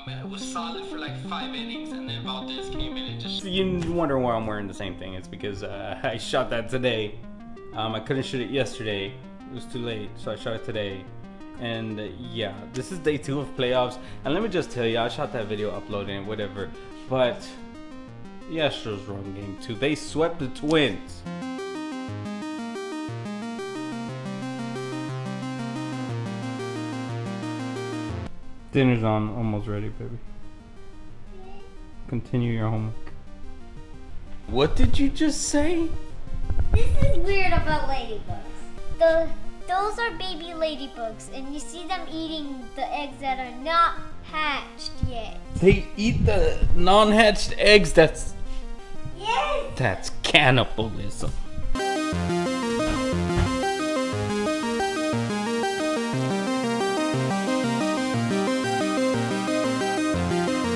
It was solid for like 5 innings, and then Valdez came in and just. You wonder why I'm wearing the same thing. It's because I shot that today. I couldn't shoot it yesterday. It was too late, so I shot it today. And yeah, this is day 2 of playoffs. And let me just tell you, I shot that video, uploading it, whatever. But the Astros won game 2. They swept the Twins. Dinner's on, almost ready, baby. Continue your homework. What did you just say? This is weird about ladybugs. Those are baby ladybugs, and you see them eating the eggs that are not hatched yet. They eat the non-hatched eggs. That's cannibalism.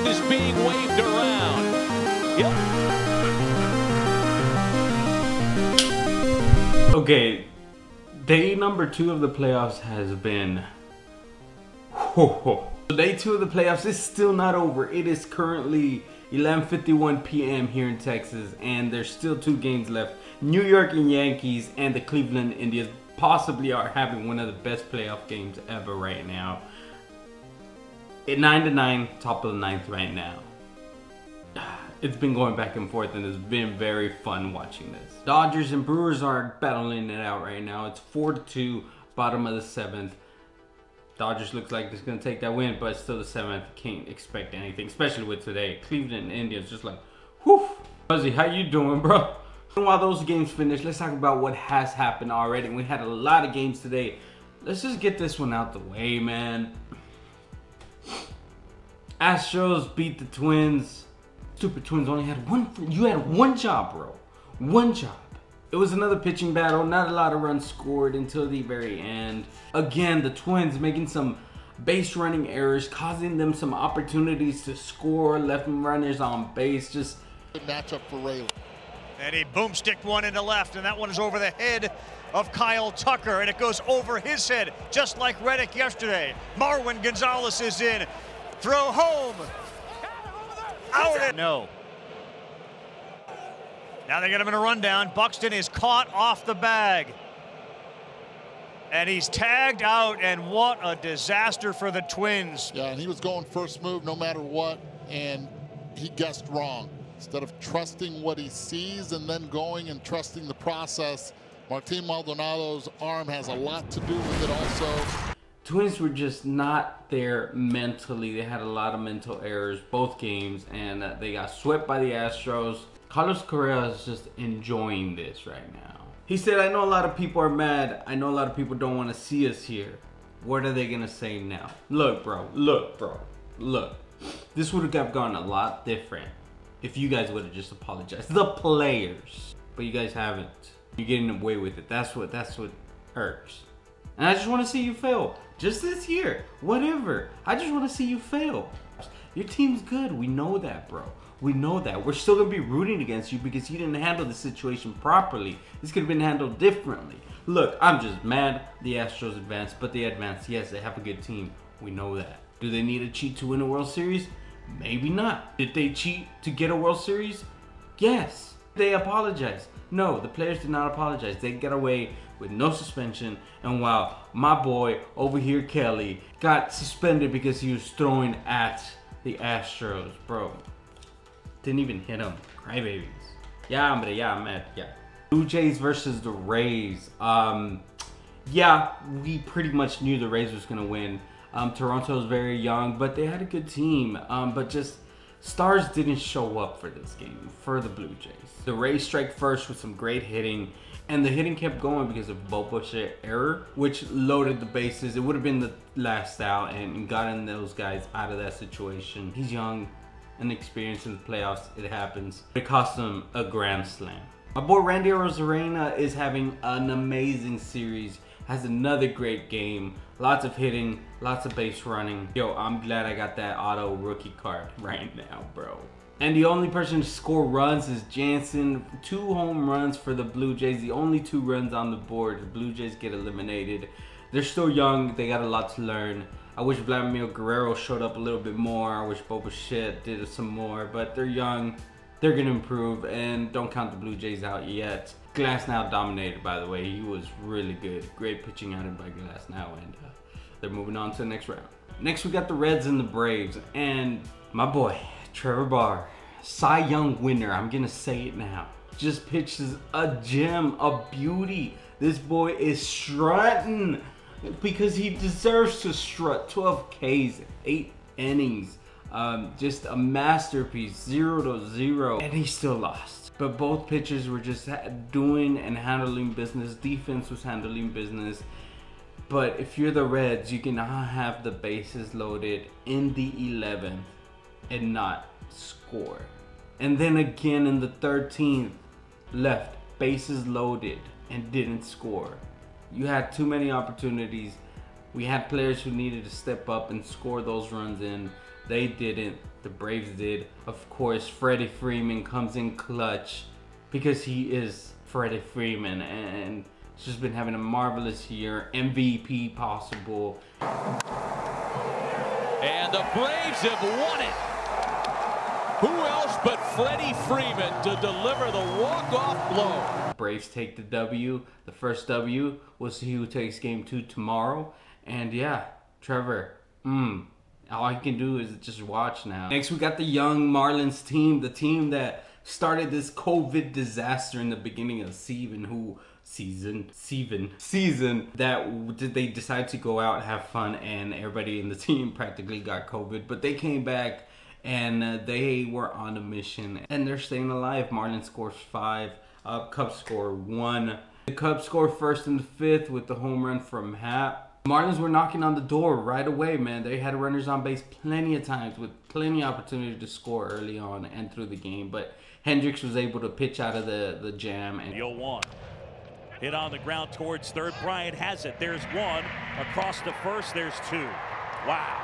Is being waved around. Yep. Okay, day number 2 of the playoffs has been. Day 2 of the playoffs is still not over. It is currently 11:51 p.m. here in Texas, and there's still 2 games left. New York and Yankees and the Cleveland Indians possibly are having one of the best playoff games ever right now. At 9-9, top of the 9th right now. It's been going back and forth, and it's been very fun watching this. Dodgers and Brewers are battling it out right now. It's 4-2, bottom of the 7th. Dodgers looks like it's gonna take that win, but still the 7th. Can't expect anything, especially with today. Cleveland and Indians just like, whew. Fuzzy, how you doing, bro? While those games finish, let's talk about what has happened already. We had a lot of games today. Let's just get this one out the way, man. Astros beat the Twins. Stupid Twins only had one. You had one job, bro. One job. It was another pitching battle. Not a lot of runs scored until the very end. Again, the Twins making some base running errors, causing them some opportunities to score. Left runners on base. Just good matchup for Rayleigh. And he boomsticked one into left, and that one is over the head of Kyle Tucker, and it goes over his head, just like Reddick yesterday. Marwin Gonzalez is in. Throw home. Out. No. Now they get him in a rundown. Buxton is caught off the bag. And he's tagged out, and what a disaster for the Twins. Yeah, and he was going first move no matter what, and he guessed wrong. Instead of trusting what he sees and then going and trusting the process, Martin Maldonado's arm has a lot to do with it also. Twins were just not there mentally. They had a lot of mental errors both games, and they got swept by the Astros. Carlos Correa is just enjoying this right now. He said, I know a lot of people are mad. I know a lot of people don't want to see us here. What are they going to say now? Look, bro. Look, bro. Look. This would have gone a lot different if you guys would have just apologized. The players. But you guys haven't. You're getting away with it. That's what hurts. And I just want to see you fail. Just this year. Whatever. I just want to see you fail. Your team's good. We know that, bro. We know that. We're still going to be rooting against you because you didn't handle the situation properly. This could have been handled differently. Look, I'm just mad the Astros advanced, but they advanced. Yes, they have a good team. We know that. Do they need a cheat to win a World Series? Maybe not. Did they cheat to get a World Series? Yes. They apologized. No, the players did not apologize. They got away with no suspension. And while my boy over here, Kelly, got suspended because he was throwing at the Astros, bro. Didn't even hit him. Crybabies. Yeah, I'm mad. Yeah. Blue Jays versus the Rays. Yeah, we pretty much knew the Rays was gonna win. Toronto's very young, but they had a good team. But just stars didn't show up for this game for the Blue Jays. The Rays strike first with some great hitting, and the hitting kept going because of Bo Bichette error, which loaded the bases. It would have been the last out and gotten those guys out of that situation. He's young and experienced in the playoffs. It happens. It cost him a grand slam. My boy Randy Arozarena is having an amazing series. Has another great game. Lots of hitting, lots of base running. Yo, I'm glad I got that auto rookie card right now, bro. And the only person to score runs is Jansen. 2 home runs for the Blue Jays. The only 2 runs on the board. The Blue Jays get eliminated. They're still young. They got a lot to learn. I wish Vladimir Guerrero showed up a little bit more. I wish Bo Bichette did some more, but they're young. They're going to improve, and don't count the Blue Jays out yet. Glasnow dominated, by the way. He was really good. Great pitching outing by Glasnow, and they're moving on to the next round. Next, we got the Reds and the Braves, and my boy, Trevor Bauer, Cy Young winner. I'm going to say it now. Just pitches a gem, a beauty. This boy is strutting because he deserves to strut. 12 Ks, 8 innings. Just a masterpiece, 0-0, and he still lost. But both pitchers were just doing and handling business. Defense was handling business. But if you're the Reds, you cannot have the bases loaded in the 11th and not score. And then again in the 13th, left bases loaded and didn't score. You had too many opportunities. We had players who needed to step up and score those runs in. They didn't. The Braves did. Of course, Freddie Freeman comes in clutch because he is Freddie Freeman, and he's just been having a marvelous year. MVP possible. And the Braves have won it. Who else but Freddie Freeman to deliver the walk-off blow? Braves take the W. The first W. We'll see who takes game 2 tomorrow. And yeah, Trevor, all he can do is just watch now. Next, we got the young Marlins team, the team that started this COVID disaster in the beginning of the season. That they decided to go out and have fun, and everybody in the team practically got COVID. But they came back, and they were on a mission, and they're staying alive. Marlins scores 5, Cubs score 1. The Cubs score first in the 5th with the home run from Happ. Marlins were knocking on the door right away, man. They had runners on base plenty of times with plenty of opportunity to score early on and through the game. But Hendricks was able to pitch out of the jam. And 0-1. Hit on the ground towards third. Bryant has it. There's 1. Across to first, there's 2. Wow.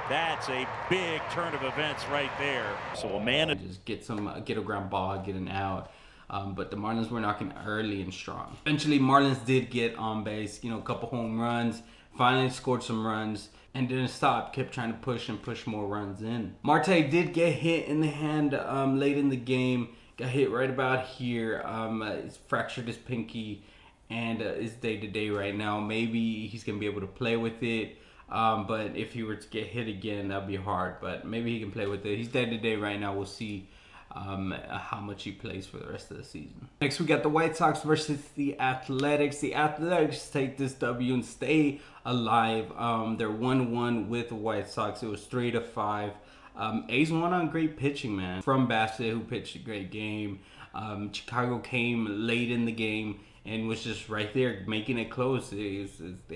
That's a big turn of events right there. So a man just get a ground ball, get an out. But the Marlins were knocking early and strong. Eventually, Marlins did get on base. A couple home runs. Finally scored some runs and didn't stop. Kept trying to push more runs in. Marte did get hit in the hand late in the game. Got hit right about here. He's fractured his pinky and is day-to-day right now. Maybe he's going to be able to play with it. But if he were to get hit again, that'd be hard. But maybe he can play with it. He's day-to-day right now. We'll see how much he plays for the rest of the season. Next, we got the White Sox versus the Athletics. The Athletics take this W and stay alive. They're 1-1 with the White Sox. It was 3-5. A's won on great pitching, man. From Bassett, who pitched a great game. Chicago came late in the game and was just right there making it close. They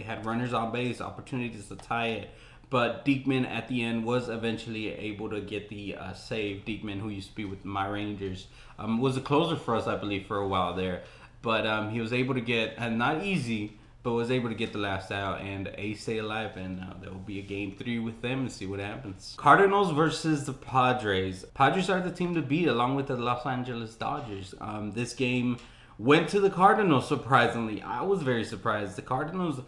had runners on base, opportunities to tie it. But Diekman at the end was eventually able to get the save. Diekman, who used to be with my Rangers, was a closer for us, I believe, for a while there. But he was able to get, not easy, but was able to get the last out. And A's stay alive, and there will be a game 3 with them and see what happens. Cardinals versus the Padres. Padres are the team to beat, along with the Los Angeles Dodgers. This game went to the Cardinals, surprisingly. I was very surprised. The Cardinals,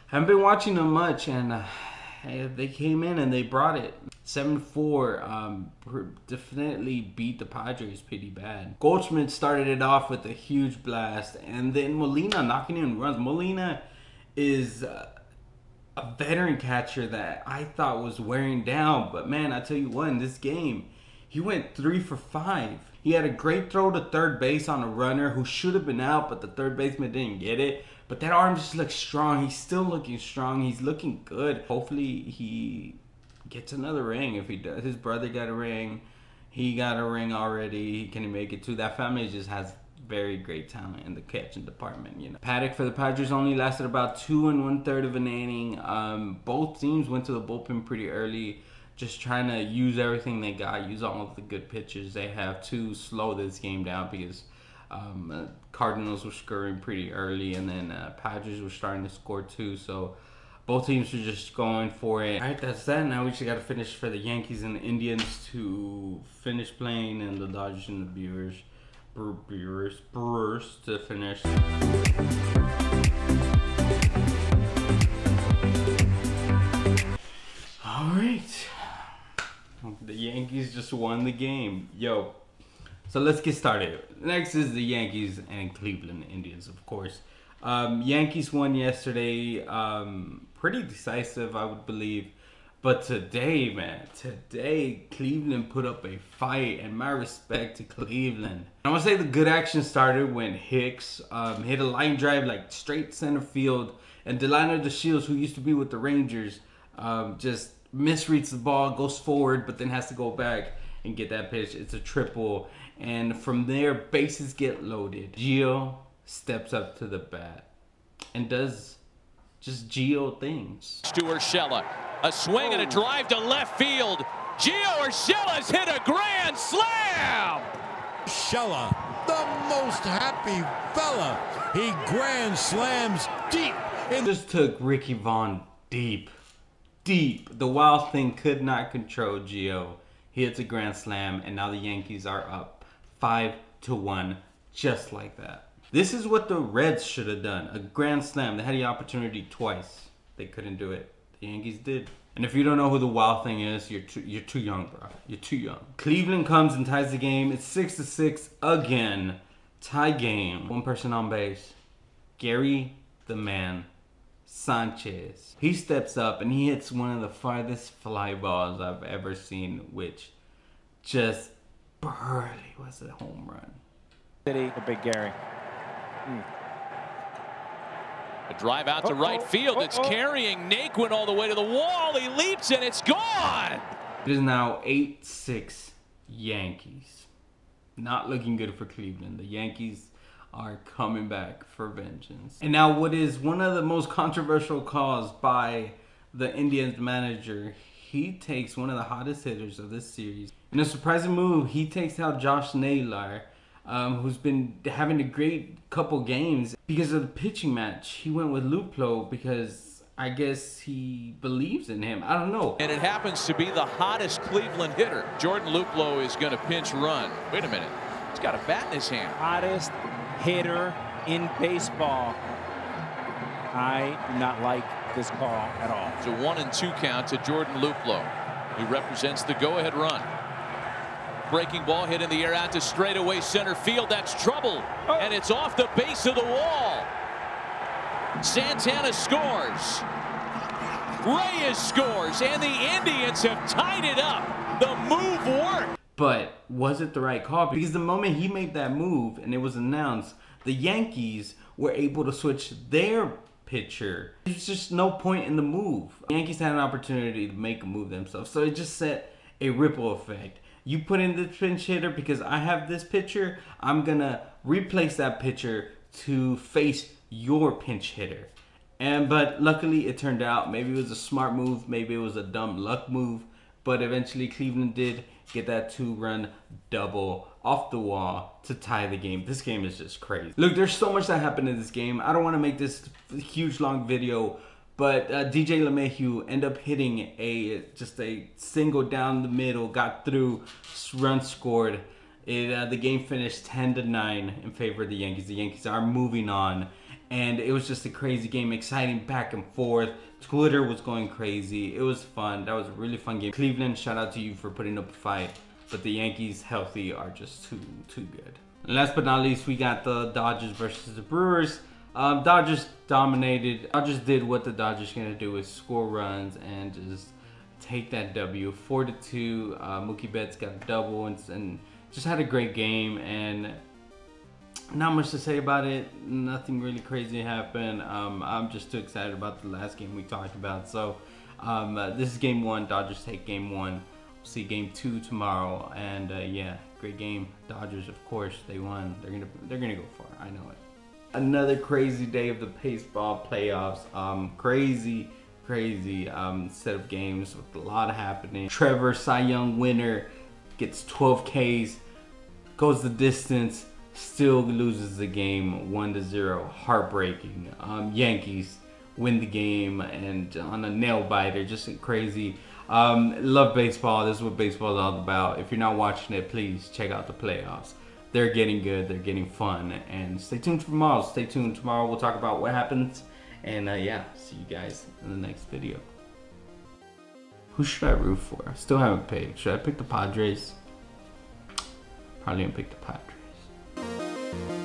haven't been watching them much, and they came in and they brought it. 7-4, definitely beat the Padres pretty bad. Goldschmidt started it off with a huge blast, and then Molina knocking in runs. Molina is a veteran catcher that I thought was wearing down, but man, I tell you what, in this game, he went 3 for 5. He had a great throw to third base on a runner who should have been out, but the third baseman didn't get it. But that arm just looks strong. He's still looking strong. He's looking good. Hopefully he gets another ring. If he does, his brother got a ring. He got a ring already. Can he make it too? That family just has very great talent in the catching department. Paddock for the Padres only lasted about 2 1/3 of an inning. Both teams went to the bullpen pretty early, just trying to use everything they got, use all of the good pitchers they have to slow this game down, because Cardinals were scoring pretty early, and then Padres were starting to score too. So both teams were just going for it. All right, that's that. Now we just got to finish for the Yankees and the Indians to finish playing, and the Dodgers and the Brewers to finish. The Yankees just won the game. Yo. So let's get started. Next is the Yankees and Cleveland Indians, of course. Yankees won yesterday. Pretty decisive, I would believe. But today, man, Cleveland put up a fight, and my respect to Cleveland. I want to say the good action started when Hicks hit a line drive like straight center field, and Delino DeShields, who used to be with the Rangers, just misreads the ball, goes forward, but then has to go back and get that pitch. It's a triple, and from there, bases get loaded. Gio steps up to the bat and does just Gio things. To Urshela, a swing and a drive to left field. Gio Urshela's hit a grand slam! Urshela, the most happy fella. He grand slams deep. Just took Ricky Vaughn deep. The Wild Thing could not control Gio. He hits a grand slam, and now the Yankees are up 5-1, just like that. This is what the Reds should have done. A grand slam. They had the opportunity twice. They couldn't do it. The Yankees did. And if you don't know who the Wild Thing is, you're too young, bro. You're too young. Cleveland comes and ties the game. It's 6-6 again. Tie game. One person on base. Gary the Man Sanchez. He steps up and he hits one of the farthest fly balls I've ever seen, which just barely was a home run. The Big Gary. A drive out to right field. It's carrying Naquin all the way to the wall. He leaps and it's gone. It is now 8-6 Yankees. Not looking good for Cleveland. The Yankees are coming back for vengeance. And now what is one of the most controversial calls by the Indians manager, he takes one of the hottest hitters of this series. In a surprising move, he takes out Josh Naylor, who's been having a great couple games. Because of the pitching match, he went with Luplow because I guess he believes in him. I don't know. And it happens to be the hottest Cleveland hitter. Jordan Luplow is going to pinch run. Wait a minute. He's got a bat in his hand. Hottest hitter in baseball. I do not like this call at all. It's a 1-2 count to Jordan Luplow. He represents the go-ahead run. Breaking ball hit in the air out to straightaway center field. That's trouble. And it's off the base of the wall. Santana scores. Reyes scores. And the Indians have tied it up. The move worked. But was it the right call? Because the moment he made that move and it was announced, the Yankees were able to switch their pitcher. There's just no point in the move. The Yankees had an opportunity to make a move themselves. So it just set a ripple effect. You put in this pinch hitter because I have this pitcher, I'm going to replace that pitcher to face your pinch hitter. But luckily it turned out. Maybe it was a smart move. Maybe it was a dumb luck move. But eventually Cleveland did get that 2-run double off the wall to tie the game. This game is just crazy. Look, there's so much that happened in this game. I don't want to make this huge long video, but DJ LeMahieu ended up hitting just a single down the middle, got through, run scored. The game finished 10-9 in favor of the Yankees. The Yankees are moving on. And it was just a crazy game, exciting back and forth. Twitter was going crazy. It was fun. That was a really fun game. Cleveland, shout out to you for putting up a fight. But the Yankees, healthy, are just too good. And last but not least, we got the Dodgers versus the Brewers. Dodgers dominated. Dodgers did what the Dodgers gonna do, is score runs and just take that W. 4-2. Mookie Betts got a double and just had a great game. And not much to say about it. Nothing really crazy happened. I'm just too excited about the last game we talked about. So this is game 1. Dodgers take game 1. We'll see game 2 tomorrow. And yeah, great game. Dodgers, of course, they won. They're gonna go far. I know it. Another crazy day of the baseball playoffs. Crazy set of games with a lot happening. Trevor, Cy Young winner, gets 12 Ks, goes the distance. Still loses the game 1-0. Heartbreaking. Yankees win the game and on a nail biter. Just crazy. Love baseball. This is what baseball is all about. If you're not watching it, please check out the playoffs. They're getting good. They're getting fun. And stay tuned for tomorrow. Stay tuned tomorrow. We'll talk about what happens. And yeah, see you guys in the next video. Who should I root for? I still haven't picked. Should I pick the Padres? Probably gonna pick the Padres.